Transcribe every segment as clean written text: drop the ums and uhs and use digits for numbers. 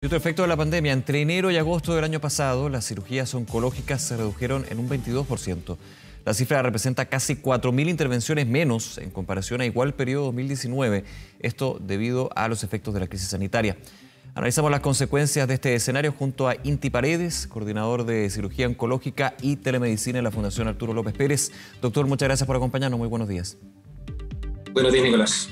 Y otro efecto de la pandemia, entre enero y agosto del año pasado, las cirugías oncológicas se redujeron en un 22%. La cifra representa casi 4.000 intervenciones menos en comparación a igual periodo 2019, esto debido a los efectos de la crisis sanitaria. Analizamos las consecuencias de este escenario junto a Inti Paredes, coordinador de cirugía oncológica y telemedicina en la Fundación Arturo López Pérez. Doctor, muchas gracias por acompañarnos, muy buenos días. Buenos días, Nicolás.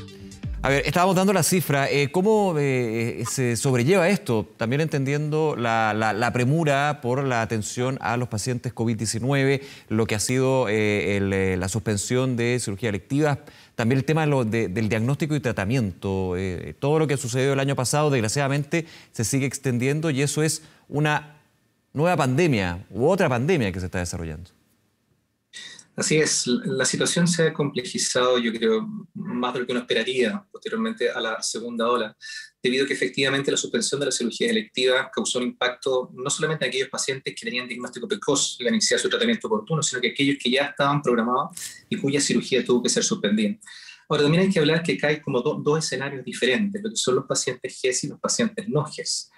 A ver, estábamos dando la cifra. ¿Cómo se sobrelleva esto? También entendiendo la premura por la atención a los pacientes COVID-19, lo que ha sido la suspensión de cirugía electiva, también el tema del diagnóstico y tratamiento. Todo lo que sucedió el año pasado, desgraciadamente, se sigue extendiendo y eso es una nueva pandemia u otra pandemia que se está desarrollando. Así es, la situación se ha complejizado, yo creo, más de lo que uno esperaría posteriormente a la segunda ola, debido a que efectivamente la suspensión de la cirugía electiva causó un impacto no solamente en aquellos pacientes que tenían diagnóstico precoz y iniciar su tratamiento oportuno, sino que aquellos que ya estaban programados y cuya cirugía tuvo que ser suspendida. Ahora, también hay que hablar que acá hay como dos escenarios diferentes, lo que son los pacientes GES y los pacientes no GES.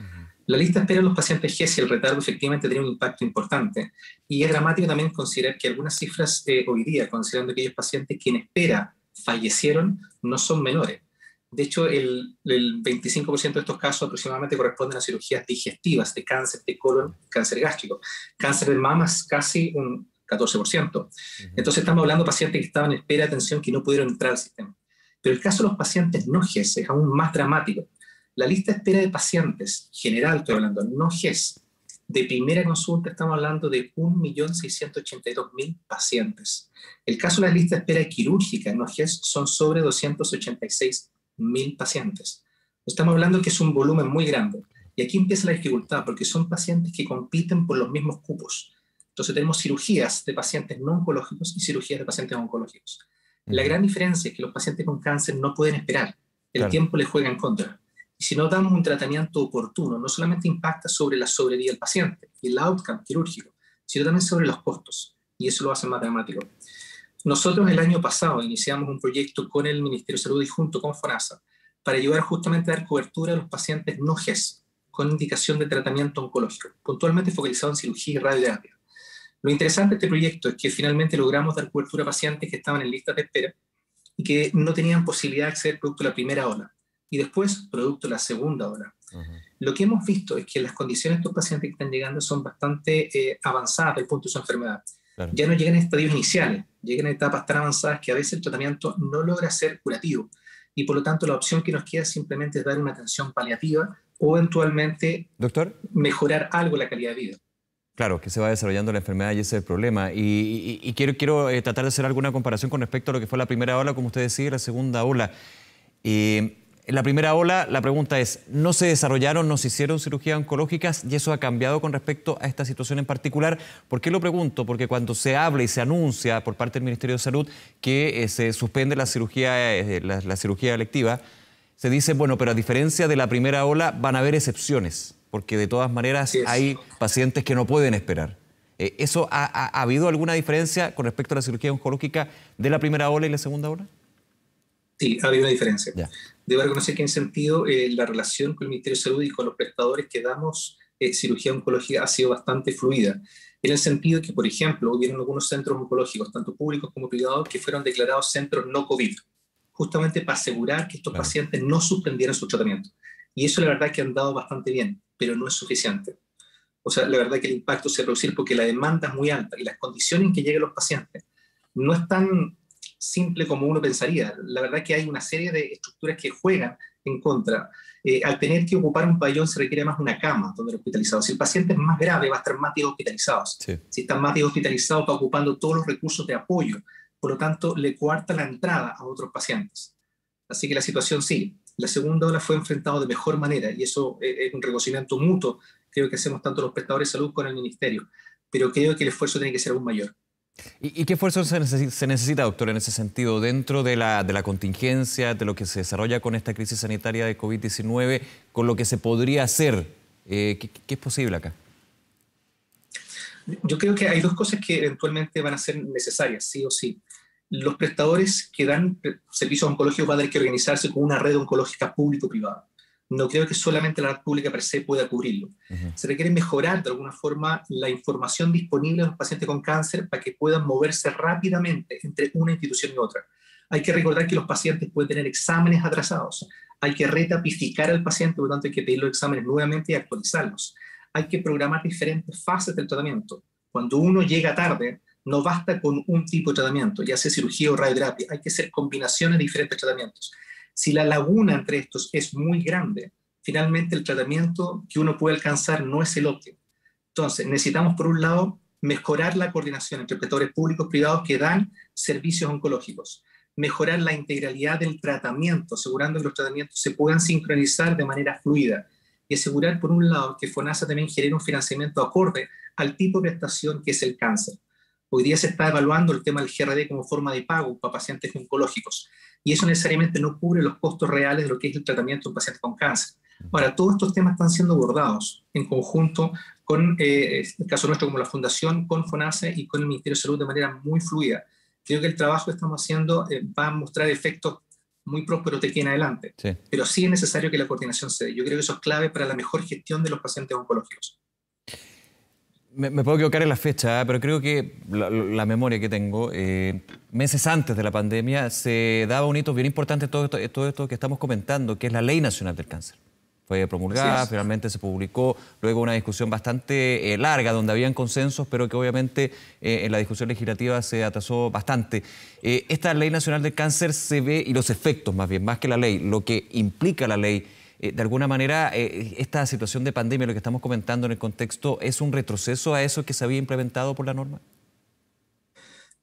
La lista de espera de los pacientes GES y el retardo efectivamente tiene un impacto importante. Y es dramático también considerar que algunas cifras hoy día, considerando que aquellos pacientes que en espera fallecieron, no son menores. De hecho, el 25% de estos casos aproximadamente corresponden a cirugías digestivas, de cáncer de colon, cáncer gástrico. Cáncer de mama es casi un 14%. Entonces estamos hablando de pacientes que estaban en espera de atención que no pudieron entrar al sistema. Pero el caso de los pacientes no GES es aún más dramático. La lista de espera de pacientes, general estoy hablando, no GES, de primera consulta estamos hablando de 1.682.000 pacientes. El caso de la lista de espera quirúrgica no GES son sobre 286.000 pacientes. Estamos hablando que es un volumen muy grande. Y aquí empieza la dificultad, porque son pacientes que compiten por los mismos cupos. Entonces tenemos cirugías de pacientes no oncológicos y cirugías de pacientes oncológicos. La gran diferencia es que los pacientes con cáncer no pueden esperar. El tiempo les juega en contra. Y si no damos un tratamiento oportuno, no solamente impacta sobre la sobrevida del paciente y el outcome quirúrgico, sino también sobre los costos. Y eso lo hace más dramático. Nosotros el año pasado iniciamos un proyecto con el Ministerio de Salud y junto con FONASA para ayudar justamente a dar cobertura a los pacientes no GES con indicación de tratamiento oncológico, puntualmente focalizado en cirugía y radioterapia. Lo interesante de este proyecto es que finalmente logramos dar cobertura a pacientes que estaban en listas de espera y que no tenían posibilidad de acceder producto de la primera ola. Y después, producto de la segunda ola. Lo que hemos visto es que las condiciones de estos pacientes que están llegando son bastante avanzadas desde el punto de su enfermedad. Ya no llegan a estadios iniciales, llegan a etapas tan avanzadas que a veces el tratamiento no logra ser curativo. Y por lo tanto, la opción que nos queda simplemente es dar una atención paliativa o eventualmente mejorar algo la calidad de vida. Claro, que se va desarrollando la enfermedad y ese es el problema. Y quiero tratar de hacer alguna comparación con respecto a lo que fue la primera ola, como usted decía, y la segunda ola. En la primera ola, la pregunta es, ¿no se desarrollaron, no se hicieron cirugías oncológicas y eso ha cambiado con respecto a esta situación en particular? ¿Por qué lo pregunto? Porque cuando se habla y se anuncia por parte del Ministerio de Salud que se suspende la cirugía electiva, se dice, bueno, pero a diferencia de la primera ola van a haber excepciones, porque de todas maneras hay pacientes que no pueden esperar. ¿Eso ha habido alguna diferencia con respecto a la cirugía oncológica de la primera ola y la segunda ola? Sí, ha habido una diferencia. Debo reconocer que en ese sentido la relación con el Ministerio de Salud y con los prestadores que damos cirugía oncológica ha sido bastante fluida. En el sentido que, por ejemplo, hubieron algunos centros oncológicos, tanto públicos como privados, que fueron declarados centros no COVID, justamente para asegurar que estos pacientes no suspendieran su tratamiento. Y eso la verdad es que han dado bastante bien, pero no es suficiente. O sea, la verdad es que el impacto se va a producir porque la demanda es muy alta y las condiciones en que llegan los pacientes no es tan simple como uno pensaría. La verdad es que hay una serie de estructuras que juegan en contra. Al tener que ocupar un pabellón se requiere más una cama donde el hospitalizado. Si el paciente es más grave, va a estar más días hospitalizados. Si está más días hospitalizado, va ocupando todos los recursos de apoyo. Por lo tanto, le coarta la entrada a otros pacientes. Así que la situación sí. La segunda ola fue enfrentada de mejor manera y eso es un reconocimiento mutuo, creo que hacemos tanto los prestadores de salud con el Ministerio. Pero creo que el esfuerzo tiene que ser aún mayor. ¿Y qué esfuerzo se necesita, doctor, en ese sentido, dentro de la contingencia, de lo que se desarrolla con esta crisis sanitaria de COVID-19, con lo que se podría hacer? ¿Qué es posible acá? Yo creo que hay dos cosas que eventualmente van a ser necesarias, sí o sí. Los prestadores que dan servicios oncológicos van a tener que organizarse con una red oncológica público-privada. no creo que solamente la red pública per se pueda cubrirlo. Se requiere mejorar de alguna forma la información disponible a los pacientes con cáncer para que puedan moverse rápidamente entre una institución y otra. Hay que recordar que los pacientes pueden tener exámenes atrasados. Hay que retapificar al paciente, por lo tanto hay que pedir los exámenes nuevamente y actualizarlos. Hay que programar diferentes fases del tratamiento. Cuando uno llega tarde, no basta con un tipo de tratamiento, ya sea cirugía o radioterapia. Hay que hacer combinaciones de diferentes tratamientos. Si la laguna entre estos es muy grande, finalmente el tratamiento que uno puede alcanzar no es el óptimo. Entonces, necesitamos, por un lado, mejorar la coordinación entre prestadores públicos y privados que dan servicios oncológicos, mejorar la integralidad del tratamiento, asegurando que los tratamientos se puedan sincronizar de manera fluida y asegurar, por un lado, que FONASA también genere un financiamiento acorde al tipo de prestación que es el cáncer. Hoy día se está evaluando el tema del GRD como forma de pago para pacientes oncológicos y eso necesariamente no cubre los costos reales de lo que es el tratamiento de un paciente con cáncer. Ahora, todos estos temas están siendo abordados en conjunto con, en el caso nuestro como la Fundación, con FONASA y con el Ministerio de Salud de manera muy fluida. Creo que el trabajo que estamos haciendo va a mostrar efectos muy prósperos de aquí en adelante, sí. Pero sí es necesario que la coordinación se dé. Yo creo que eso es clave para la mejor gestión de los pacientes oncológicos. Me puedo equivocar en la fecha, pero creo que la memoria que tengo, meses antes de la pandemia, se daba un hito bien importante en todo esto que estamos comentando, que es la Ley Nacional del Cáncer. Fue promulgada, finalmente se publicó, luego una discusión bastante larga, donde habían consensos, pero que obviamente en la discusión legislativa se atrasó bastante. Esta Ley Nacional del Cáncer se ve, y los efectos más bien, más que la ley, lo que implica la ley, de alguna manera, esta situación de pandemia, lo que estamos comentando en el contexto, ¿es un retroceso a eso que se había implementado por la norma?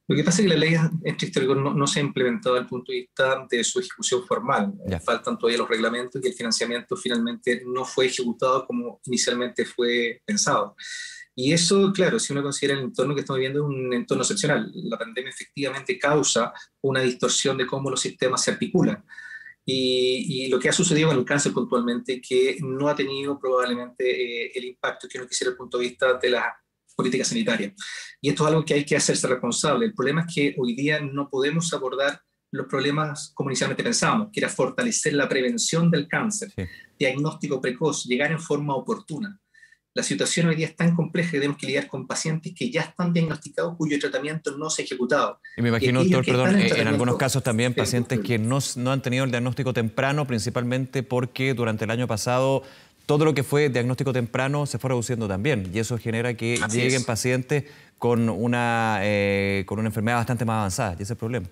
Lo que pasa es que la ley en estricto rigor no se ha implementado desde el punto de vista de su ejecución formal. Faltan todavía los reglamentos y el financiamiento finalmente no fue ejecutado como inicialmente fue pensado. Y eso, claro, si uno considera el entorno que estamos viviendo es un entorno excepcional. La pandemia efectivamente causa una distorsión de cómo los sistemas se articulan. Y lo que ha sucedido con el cáncer puntualmente, que no ha tenido probablemente el impacto que uno quisiera desde el punto de vista de la política sanitaria. Y esto es algo que hay que hacerse responsable. El problema es que hoy día no podemos abordar los problemas como inicialmente pensábamos, que era fortalecer la prevención del cáncer, diagnóstico precoz, llegar en forma oportuna. La situación hoy día es tan compleja que tenemos que lidiar con pacientes que ya están diagnosticados, cuyo tratamiento no se ha ejecutado. Y me imagino, doctor, perdón, en algunos casos también pacientes que no han tenido el diagnóstico temprano, principalmente porque durante el año pasado todo lo que fue diagnóstico temprano se fue reduciendo también, y eso genera que lleguen pacientes con una enfermedad bastante más avanzada, y ese es el problema.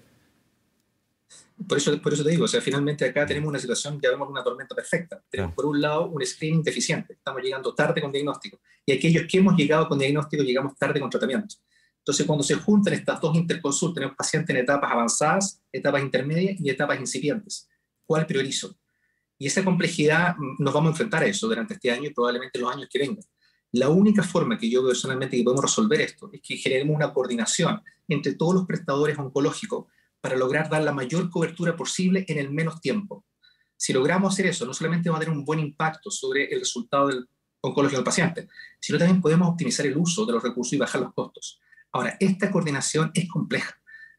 Por eso te digo, o sea, finalmente acá tenemos una situación, llamémosla una tormenta perfecta. Tenemos por un lado un screening deficiente, estamos llegando tarde con diagnóstico, y aquellos que hemos llegado con diagnóstico llegamos tarde con tratamiento. Entonces, cuando se juntan estas dos interconsultas, tenemos pacientes en etapas avanzadas, etapas intermedias y etapas incipientes. ¿Cuál priorizo? Y esa complejidad nos vamos a enfrentar a eso durante este año y probablemente los años que vengan. La única forma que yo veo personalmente que podemos resolver esto es que generemos una coordinación entre todos los prestadores oncológicos para lograr dar la mayor cobertura posible en el menos tiempo. Si logramos hacer eso, no solamente va a tener un buen impacto sobre el resultado del oncológico del paciente, sino también podemos optimizar el uso de los recursos y bajar los costos. Ahora, esta coordinación es compleja,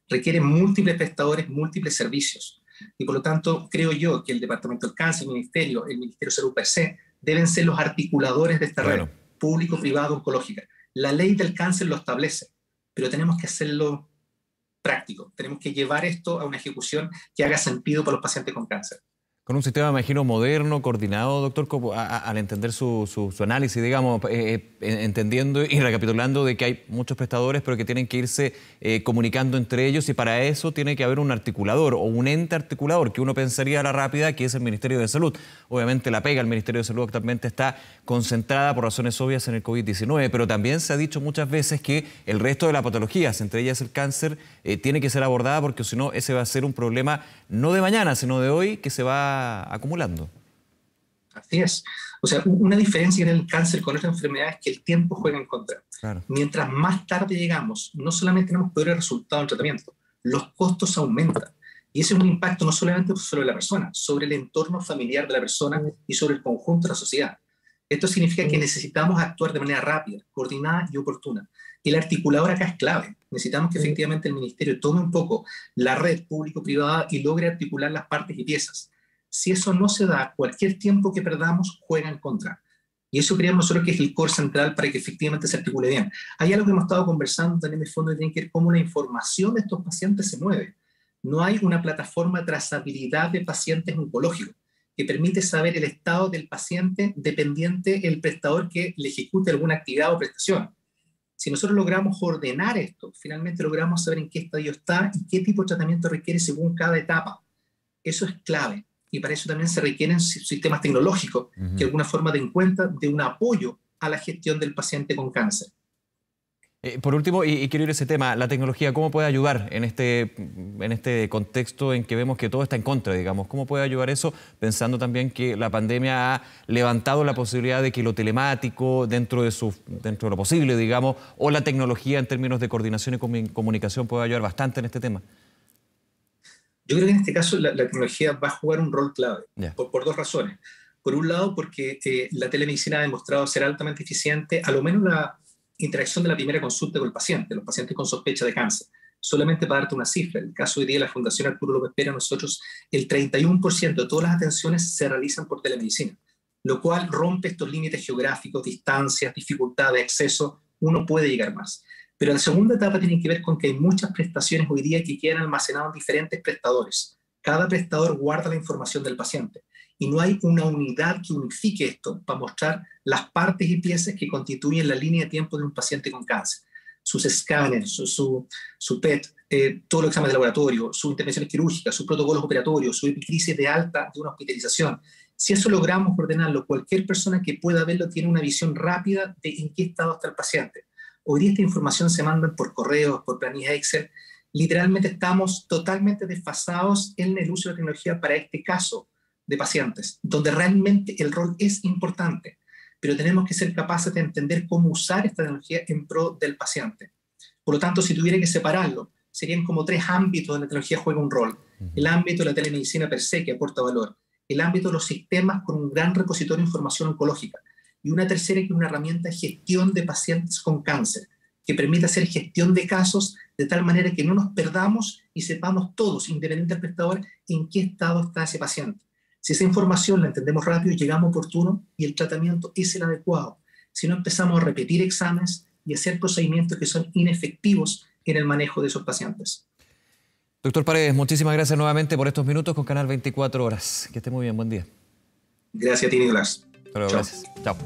requiere múltiples prestadores, múltiples servicios. Y por lo tanto, creo yo que el Departamento del Cáncer, el Ministerio de Salud per se, deben ser los articuladores de esta red público-privado oncológica. La ley del cáncer lo establece, pero tenemos que hacerlo práctico. Tenemos que llevar esto a una ejecución que haga sentido para los pacientes con cáncer. Con un sistema, me imagino, moderno, coordinado, doctor, al entender su análisis, digamos, entendiendo y recapitulando de que hay muchos prestadores, pero que tienen que irse comunicando entre ellos, y para eso tiene que haber un articulador o un ente articulador, que uno pensaría a la rápida que es el Ministerio de Salud. Obviamente la pega del Ministerio de Salud actualmente está concentrada por razones obvias en el COVID-19, pero también se ha dicho muchas veces que el resto de las patologías, entre ellas el cáncer, tiene que ser abordada, porque si no, ese va a ser un problema no de mañana, sino de hoy, que se va acumulando. Así es. O sea, una diferencia en el cáncer con otras enfermedades es que el tiempo juega en contra. Claro. Mientras más tarde llegamos, no solamente tenemos peores resultados en tratamiento, los costos aumentan. Y ese es un impacto no solamente sobre la persona, sobre el entorno familiar de la persona y sobre el conjunto de la sociedad. Esto significa que necesitamos actuar de manera rápida, coordinada y oportuna. Y el articulador acá es clave. Necesitamos que efectivamente el Ministerio tome un poco la red público-privada y logre articular las partes y piezas. Si eso no se da, cualquier tiempo que perdamos juega en contra. Y eso creemos nosotros que es el core central para que efectivamente se articule bien. Hay algo que hemos estado conversando también de fondo que tiene que ver cómo la información de estos pacientes se mueve. No hay una plataforma de trazabilidad de pacientes oncológicos que permite saber el estado del paciente dependiente el prestador que le ejecute alguna actividad o prestación. Si nosotros logramos ordenar esto, finalmente logramos saber en qué estadio está y qué tipo de tratamiento requiere según cada etapa. Eso es clave. Y para eso también se requieren sistemas tecnológicos que de alguna forma den cuenta de un apoyo a la gestión del paciente con cáncer. Por último, y quiero ir a ese tema, la tecnología, ¿cómo puede ayudar en este contexto en que vemos que todo está en contra, digamos? ¿Cómo puede ayudar eso? Pensando también que la pandemia ha levantado la posibilidad de que lo telemático, dentro de lo posible, digamos, o la tecnología en términos de coordinación y comunicación puede ayudar bastante en este tema. Yo creo que en este caso la tecnología va a jugar un rol clave, por dos razones. Por un lado, porque la telemedicina ha demostrado ser altamente eficiente, a lo menos la interacción de la primera consulta con el paciente, los pacientes con sospecha de cáncer. Solamente para darte una cifra, en el caso hoy día de la Fundación Arturo López Pera, nosotros el 31% de todas las atenciones se realizan por telemedicina, lo cual rompe estos límites geográficos, distancias, dificultad de acceso, uno puede llegar más. Pero la segunda etapa tiene que ver con que hay muchas prestaciones hoy día que quedan almacenadas en diferentes prestadores. Cada prestador guarda la información del paciente y no hay una unidad que unifique esto para mostrar las partes y piezas que constituyen la línea de tiempo de un paciente con cáncer. Sus escáneres, su PET, todos los exámenes de laboratorio, sus intervenciones quirúrgicas, sus protocolos operatorios, su crisis de alta de una hospitalización. Si eso logramos ordenarlo, cualquier persona que pueda verlo tiene una visión rápida de en qué estado está el paciente. Hoy día esta información se manda por correos, por planillas Excel. Literalmente estamos totalmente desfasados en el uso de la tecnología para este caso de pacientes, donde realmente el rol es importante, pero tenemos que ser capaces de entender cómo usar esta tecnología en pro del paciente. Por lo tanto, si tuviera que separarlo, serían como tres ámbitos donde la tecnología juega un rol. El ámbito de la telemedicina per se, que aporta valor. El ámbito de los sistemas con un gran repositorio de información oncológica. Y una tercera que es una herramienta de gestión de pacientes con cáncer, que permite hacer gestión de casos de tal manera que no nos perdamos y sepamos todos, independiente del prestador, en qué estado está ese paciente. Si esa información la entendemos rápido, llegamos oportuno y el tratamiento es el adecuado. Si no, empezamos a repetir exámenes y hacer procedimientos que son inefectivos en el manejo de esos pacientes. Doctor Paredes, muchísimas gracias nuevamente por estos minutos con Canal 24 Horas. Que esté muy bien, buen día. Gracias a ti, Nicolás. Gracias. Chao.